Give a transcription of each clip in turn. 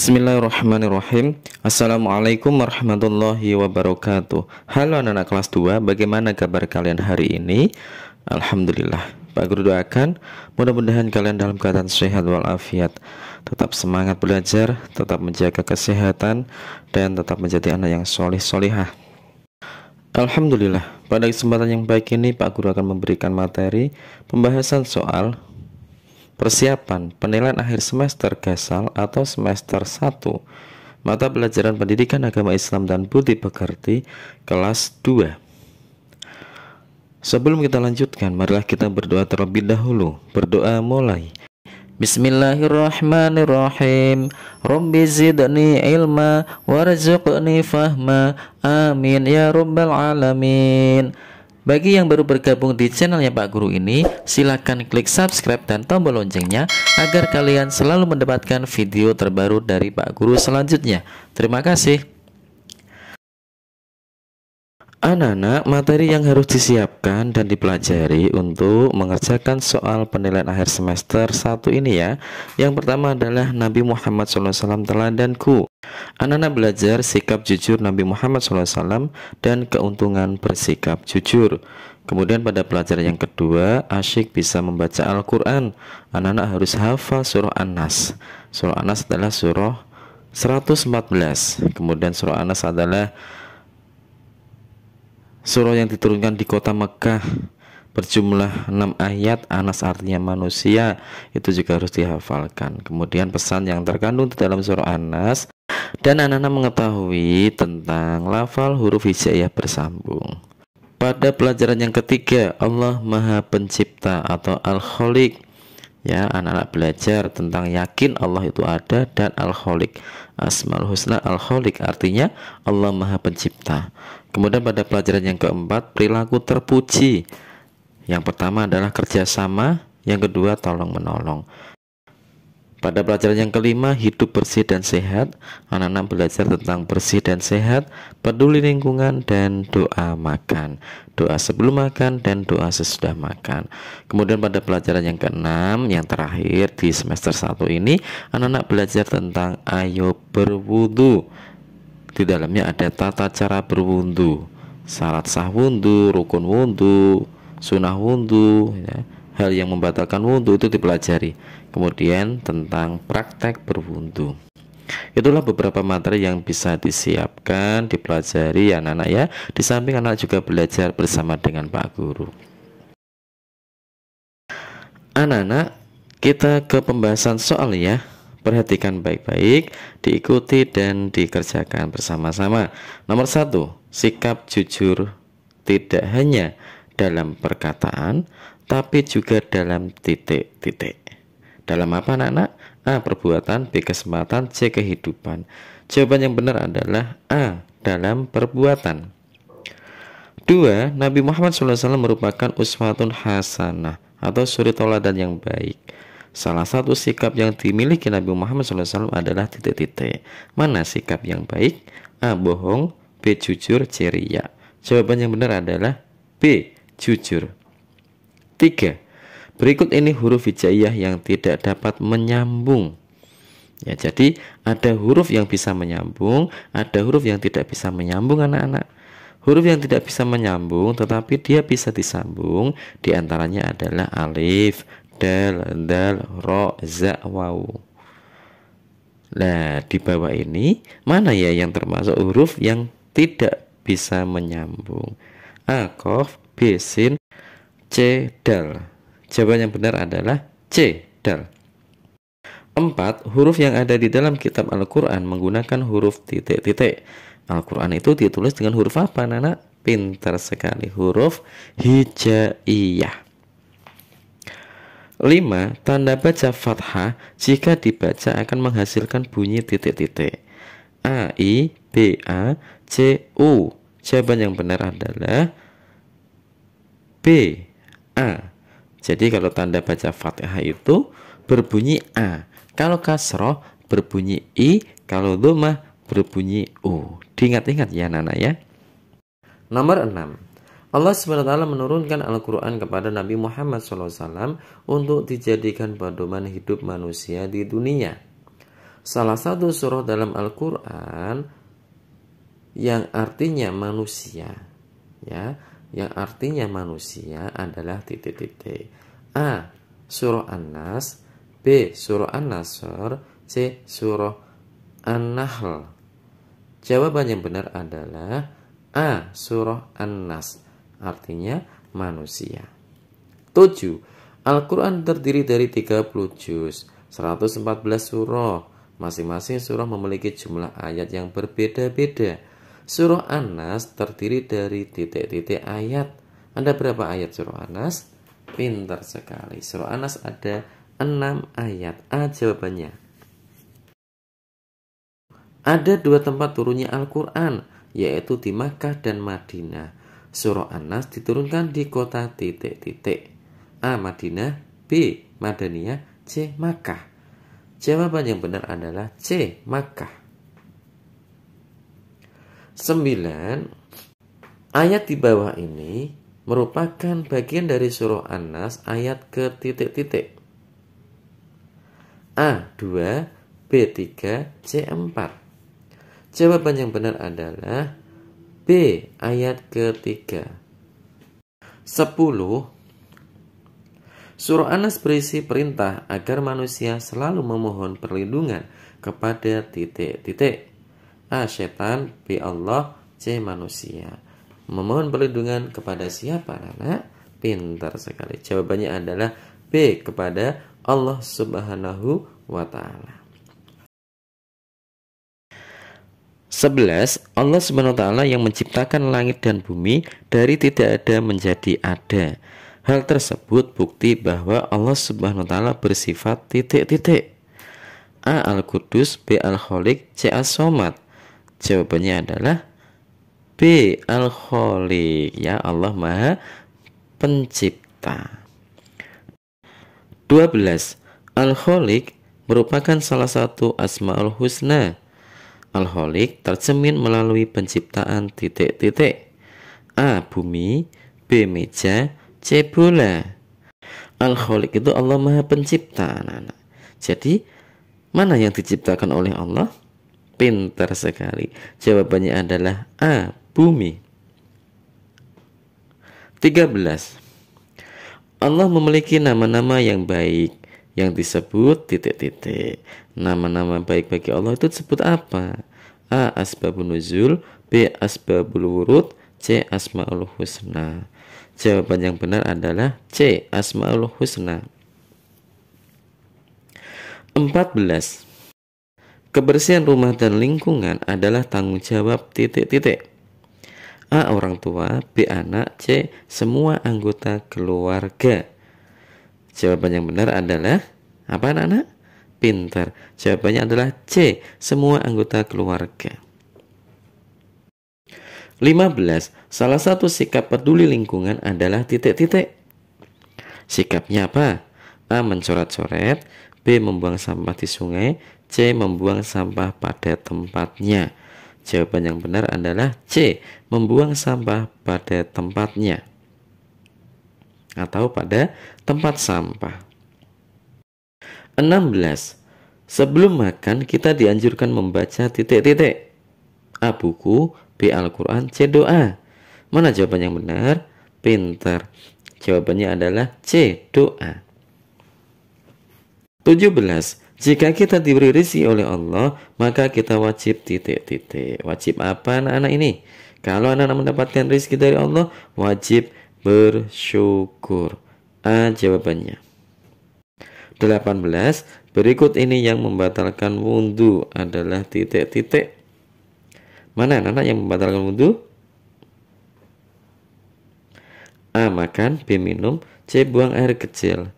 Bismillahirrahmanirrahim. Assalamualaikum warahmatullahi wabarakatuh. Halo anak-anak kelas 2, bagaimana kabar kalian hari ini? Alhamdulillah. Pak Guru doakan mudah-mudahan kalian dalam keadaan sehat walafiat, tetap semangat belajar, tetap menjaga kesehatan, dan tetap menjadi anak yang soleh solihah. Alhamdulillah, pada kesempatan yang baik ini Pak Guru akan memberikan materi pembahasan soal persiapan penilaian akhir semester GASAL atau semester 1 mata pelajaran pendidikan agama Islam dan budi pekerti kelas 2. Sebelum kita lanjutkan, marilah kita berdoa terlebih dahulu. Berdoa mulai. Bismillahirrahmanirrahim. Rabbi zidni ilma warzuqni fahma. Amin ya rabbal alamin. Bagi yang baru bergabung di channelnya Pak Guru ini, silakan klik subscribe dan tombol loncengnya agar kalian selalu mendapatkan video terbaru dari Pak Guru selanjutnya. Terima kasih. Anak-anak, materi yang harus disiapkan dan dipelajari untuk mengerjakan soal penilaian akhir semester 1 ini ya. Yang pertama adalah Nabi Muhammad SAW teladanku. Anak-anak belajar sikap jujur Nabi Muhammad SAW dan keuntungan bersikap jujur. Kemudian pada pelajaran yang kedua, asyik bisa membaca Al-Quran. Anak-anak harus hafal surah An-Nas. Surah An-Nas adalah surah 114. Kemudian surah An-Nas adalah surah yang diturunkan di kota Mekah, berjumlah 6 ayat. Anas artinya manusia, itu juga harus dihafalkan. Kemudian pesan yang terkandung di dalam surah Anas, dan anak-anak mengetahui tentang lafal huruf hijaiyah bersambung. Pada pelajaran yang ketiga, Allah Maha Pencipta atau Al-Khaliq. Ya, anak-anak belajar tentang yakin Allah itu ada dan Al-Khaliq. Asmaul Husna Al-Khaliq artinya Allah Maha Pencipta. Kemudian pada pelajaran yang keempat, perilaku terpuji. Yang pertama adalah kerjasama, yang kedua tolong menolong. Pada pelajaran yang kelima, hidup bersih dan sehat. Anak-anak belajar tentang bersih dan sehat, peduli lingkungan, dan doa makan. Doa sebelum makan dan doa sesudah makan. Kemudian pada pelajaran yang keenam, yang terakhir di semester 1 ini, anak-anak belajar tentang ayo berwudu. Di dalamnya ada tata cara berwudu, syarat sah wudu, rukun wudu, sunnah wudu, ya. Hal yang membatalkan wudu itu dipelajari. Kemudian tentang praktek berwudu. Itulah beberapa materi yang bisa disiapkan, dipelajari ya anak-anak ya. Di samping anak juga belajar bersama dengan Pak Guru. Anak-anak, kita ke pembahasan soal ya. Perhatikan baik-baik, diikuti dan dikerjakan bersama-sama. Nomor 1, sikap jujur tidak hanya dalam perkataan, tapi juga dalam titik-titik. Dalam apa anak-anak? A. Perbuatan, B. Kesempatan, C. Kehidupan. Jawaban yang benar adalah A. Dalam perbuatan. 2. Nabi Muhammad SAW merupakan uswatun hasanah atau suri tauladan yang baik. Salah satu sikap yang dimiliki Nabi Muhammad SAW adalah titik-titik. Mana sikap yang baik? A. Bohong, B. Jujur, C. Riya. Jawaban yang benar adalah B. Jujur. 3. Berikut ini huruf hijaiyah yang tidak dapat menyambung. Ya, jadi ada huruf yang bisa menyambung, ada huruf yang tidak bisa menyambung anak-anak. Huruf yang tidak bisa menyambung tetapi dia bisa disambung, diantaranya adalah alif, dal, dal, ro, za, waw. Nah, di bawah ini mana ya yang termasuk huruf yang tidak bisa menyambung? A. Qaf, B. Sin, C. Dal. Jawaban yang benar adalah C. Dal. 4. Huruf yang ada di dalam kitab Al-Quran menggunakan huruf titik-titik. Al-Quran itu ditulis dengan huruf apa anak-anak? Pintar sekali, huruf hijaiyah. 5. Tanda baca fathah jika dibaca akan menghasilkan bunyi titik-titik. A, I, B, A, C, U. Jawaban yang benar adalah B, A. Jadi kalau tanda baca fathah itu berbunyi A. Kalau kasroh berbunyi I. Kalau dhammah berbunyi U. Diingat-ingat ya anak-anak ya. Nomor 6. Allah SWT menurunkan Al-Quran kepada Nabi Muhammad SAW untuk dijadikan pedoman hidup manusia di dunia. salah satu surah dalam Al-Quran yang artinya manusia, ya, yang artinya manusia adalah titik-titik. A. Surah An-Nas, B. Surah An-Nasr, C. Surah An-Nahl. Jawaban yang benar adalah A. Surah An-Nas, artinya manusia. 7. Al-Quran terdiri dari 30 juz, 114 surah. Masing-masing surah memiliki jumlah ayat yang berbeda-beda. Surah An-Nas terdiri dari titik-titik ayat. Ada berapa ayat surah An-Nas? Pintar sekali. Surah An-Nas ada 6 ayat. A jawabannya. Ada 2 tempat turunnya Al-Quran, yaitu di Makkah dan Madinah. Surah An-Nas diturunkan di kota titik-titik. A. Madinah, B. Madaniyah, C. Makkah. Jawaban yang benar adalah C. Makkah. 9. Ayat di bawah ini merupakan bagian dari surah An-Nas ayat ke titik-titik. A. 2, B. 3, C. 4. Jawaban yang benar adalah B. Ayat ketiga. 10. Surah An-Nas berisi perintah agar manusia selalu memohon perlindungan kepada titik-titik. A. Setan, B. Allah, C. Manusia. Memohon perlindungan kepada siapa, anak? Pintar sekali. Jawabannya adalah B. Kepada Allah Subhanahu wa Ta'ala. 11. Allah Subhanahu wa Ta'ala yang menciptakan langit dan bumi dari tidak ada menjadi ada. Hal tersebut bukti bahwa Allah Subhanahu wa Ta'ala bersifat titik-titik. A. Al-Qudus, B. Al-Khaliq, C. As-Somad. Jawabannya adalah B. Al-Khaliq, ya, Allah Maha Pencipta. 12. Al-Khaliq merupakan salah satu Asmaul Husna. Al-Khaliq tercermin melalui penciptaan titik-titik. A. Bumi, B. Meja, C. Bola. Al-Khaliq itu Allah Maha Pencipta, anak-anak. Jadi mana yang diciptakan oleh Allah? Pintar sekali. Jawabannya adalah A. Bumi. 13. Allah memiliki nama-nama yang baik yang disebut titik-titik. Nama-nama baik bagi Allah itu disebut apa? A. Asbabun Nuzul, B. Asbabul Wurud, C. Asmaul Husna. Jawaban yang benar adalah C. Asmaul Husna. 14. Kebersihan rumah dan lingkungan adalah tanggung jawab titik-titik. A. Orang tua, B. Anak, C. Semua anggota keluarga. Jawaban yang benar adalah apa, anak-anak? Pintar. Jawabannya adalah C. Semua anggota keluarga. 15. Salah satu sikap peduli lingkungan adalah titik-titik. Sikapnya apa? A. Mencoret-coret, B. Membuang sampah di sungai, C. Membuang sampah pada tempatnya. Jawaban yang benar adalah C. Membuang sampah pada tempatnya atau pada tempat sampah. 16. Sebelum makan kita dianjurkan membaca titik-titik. A. Buku, B. Al-Quran, C. Doa. Mana jawaban yang benar? Pintar. Jawabannya adalah C. Doa. 17. Jika kita diberi rezeki oleh Allah, maka kita wajib titik-titik. Wajib apa, anak-anak ini? Kalau anak-anak mendapatkan rezeki dari Allah, wajib bersyukur. A jawabannya. 18. Berikut ini yang membatalkan wudhu adalah titik-titik. Mana anak-anak yang membatalkan wudhu? A. Makan, B. Minum, C. Buang air kecil.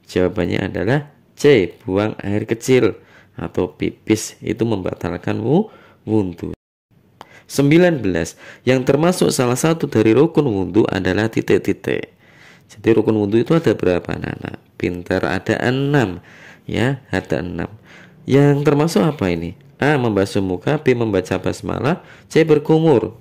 Jawabannya adalah C. Buang air kecil atau pipis, itu membatalkan wudhu. 19. Yang termasuk salah satu dari rukun wudhu adalah titik-titik. Jadi rukun wudhu itu ada berapa, anak-anak? Pintar, ada 6. Ya, ada 6. Yang termasuk apa ini? A. Membasuh muka, B. Membaca basmalah, C. Berkumur.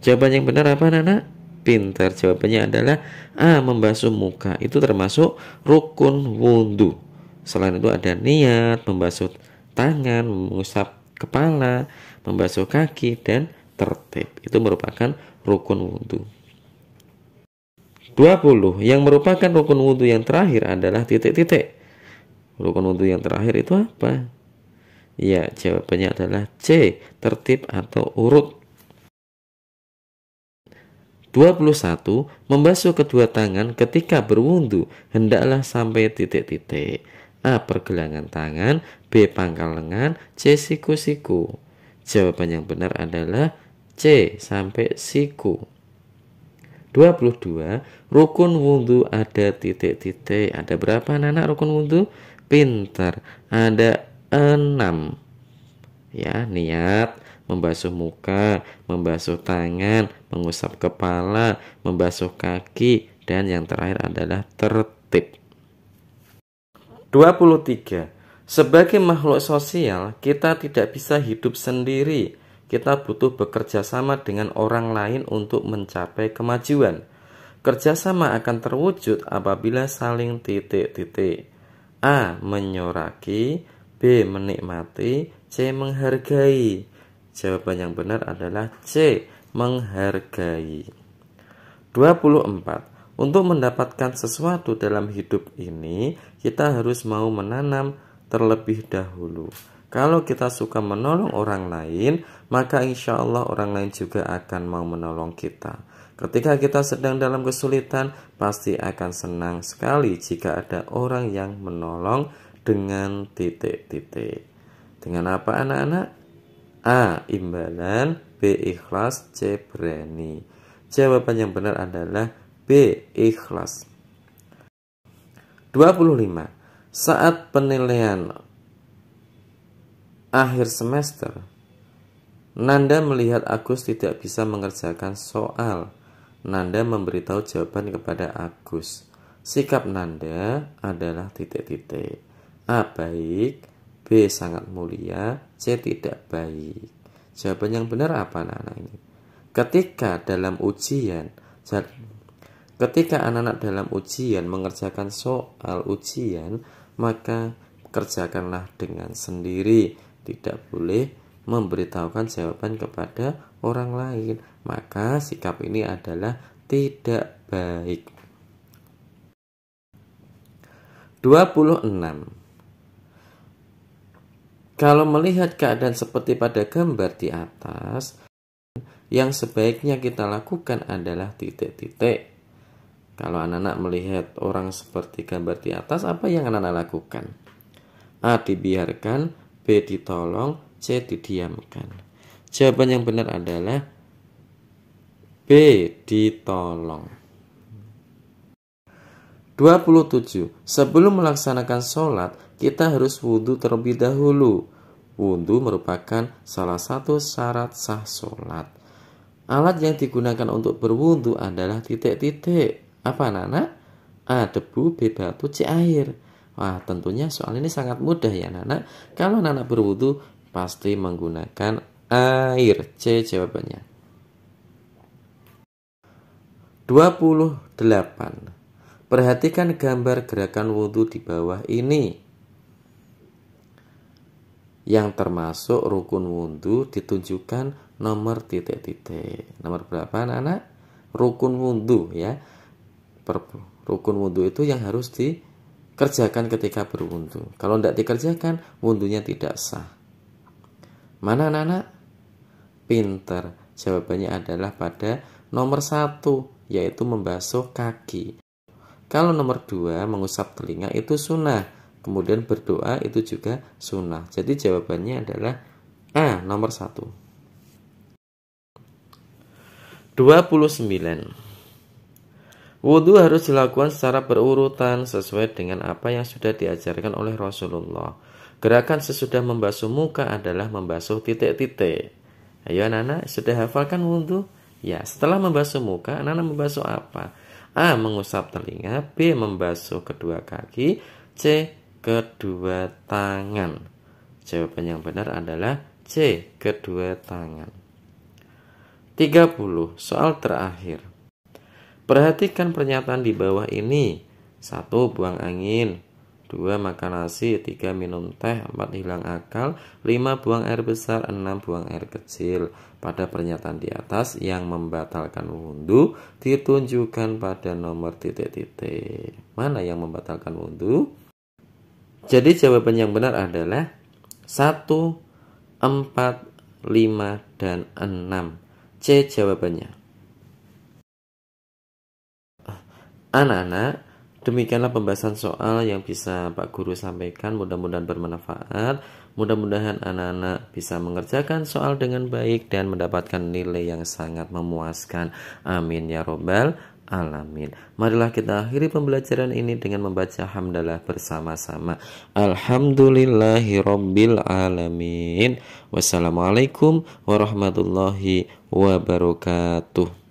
Jawaban yang benar apa, anak-anak? Pintar. Jawabannya adalah A. Membasuh muka. Itu termasuk rukun wudhu. Selain itu ada niat, membasuh tangan, mengusap kepala, membasuh kaki, dan tertib. Itu merupakan rukun wudhu. 20. Yang merupakan rukun wudhu yang terakhir adalah titik-titik. Rukun wudhu yang terakhir itu apa? Ya, jawabannya adalah C, tertib atau urut. 21. Membasuh kedua tangan ketika berwudu hendaklah sampai titik-titik. A. Pergelangan tangan, B. Pangkal lengan, C. siku-siku. Jawaban yang benar adalah C, sampai siku. 22. Rukun wudu ada titik-titik. Ada berapa anak rukun wudu? Pintar. Ada 6. Ya, niat, membasuh muka, membasuh tangan, mengusap kepala, membasuh kaki, dan yang terakhir adalah tertib. 23. Sebagai makhluk sosial, kita tidak bisa hidup sendiri. Kita butuh bekerja sama dengan orang lain untuk mencapai kemajuan. Kerjasama akan terwujud apabila saling titik-titik. A. Menyoraki, B. Menikmati, C. Menghargai. Jawaban yang benar adalah C. Menghargai. 24. Untuk mendapatkan sesuatu dalam hidup ini, kita harus mau menanam terlebih dahulu. Kalau kita suka menolong orang lain, maka insya Allah orang lain juga akan mau menolong kita. Ketika kita sedang dalam kesulitan, pasti akan senang sekali jika ada orang yang menolong dengan titik-titik. Dengan apa anak-anak? A. Imbalan, B. Ikhlas, C. Berani. Jawaban yang benar adalah B. Ikhlas. 25. Saat penilaian akhir semester, Nanda melihat Agus tidak bisa mengerjakan soal. Nanda memberitahu jawaban kepada Agus. Sikap Nanda adalah titik-titik. A. Baik, B. Sangat mulia, C. Tidak baik. Jawaban yang benar apa anak-anak ini? Ketika anak-anak dalam ujian mengerjakan soal ujian, maka kerjakanlah dengan sendiri. Tidak boleh memberitahukan jawaban kepada orang lain. Maka sikap ini adalah tidak baik. 26. Kalau melihat keadaan seperti pada gambar di atas, yang sebaiknya kita lakukan adalah titik-titik. Kalau anak-anak melihat orang seperti gambar di atas, apa yang anak-anak lakukan? A. Dibiarkan, B. Ditolong, C. Didiamkan. Jawaban yang benar adalah B. Ditolong. 27. Sebelum melaksanakan sholat, kita harus wudhu terlebih dahulu. Wudhu merupakan salah satu syarat sah sholat. Alat yang digunakan untuk berwudhu adalah titik-titik. Apa anak-anak? A. Debu, B. Batu, C. Air. Wah, tentunya soal ini sangat mudah ya anak-anak. Kalau anak-anak berwudhu pasti menggunakan air. C jawabannya. 28. Perhatikan gambar gerakan wudhu di bawah ini. Yang termasuk rukun wudhu ditunjukkan nomor titik-titik. Nomor berapa anak-anak? Rukun wudhu ya. Rukun wudhu itu yang harus dikerjakan ketika berwudhu. Kalau tidak dikerjakan, wudhunya tidak sah. Mana anak-anak? Pinter. Jawabannya adalah pada nomor 1, yaitu membasuh kaki. Kalau nomor 2, mengusap telinga itu sunnah. Kemudian berdoa itu juga sunnah. Jadi jawabannya adalah A, nomor 1. 29. Wudhu harus dilakukan secara berurutan sesuai dengan apa yang sudah diajarkan oleh Rasulullah. Gerakan sesudah membasuh muka adalah membasuh titik-titik. Ayo anak-anak, sudah hafalkan wudhu? Ya, setelah membasuh muka, anak-anak membasuh apa? A. Mengusap telinga, B. Membasuh kedua kaki, C. Kedua tangan. Jawaban yang benar adalah C. Kedua tangan. 30. Soal terakhir. Perhatikan pernyataan di bawah ini. 1. Buang angin. 2. 2 makan nasi, 3 minum teh, 4 hilang akal, 5 buang air besar, 6 buang air kecil. Pada pernyataan di atas yang membatalkan wudhu ditunjukkan pada nomor titik-titik. Mana yang membatalkan wudhu? Jadi jawaban yang benar adalah 1, 4, 5, dan 6. C jawabannya. Anak-anak, demikianlah pembahasan soal yang bisa Pak Guru sampaikan. Mudah-mudahan bermanfaat. Mudah-mudahan anak-anak bisa mengerjakan soal dengan baik dan mendapatkan nilai yang sangat memuaskan. Amin ya robbal alamin. Marilah kita akhiri pembelajaran ini dengan membaca hamdalah bersama-sama. Alhamdulillahirabbil alamin. Wassalamualaikum warahmatullahi wabarakatuh.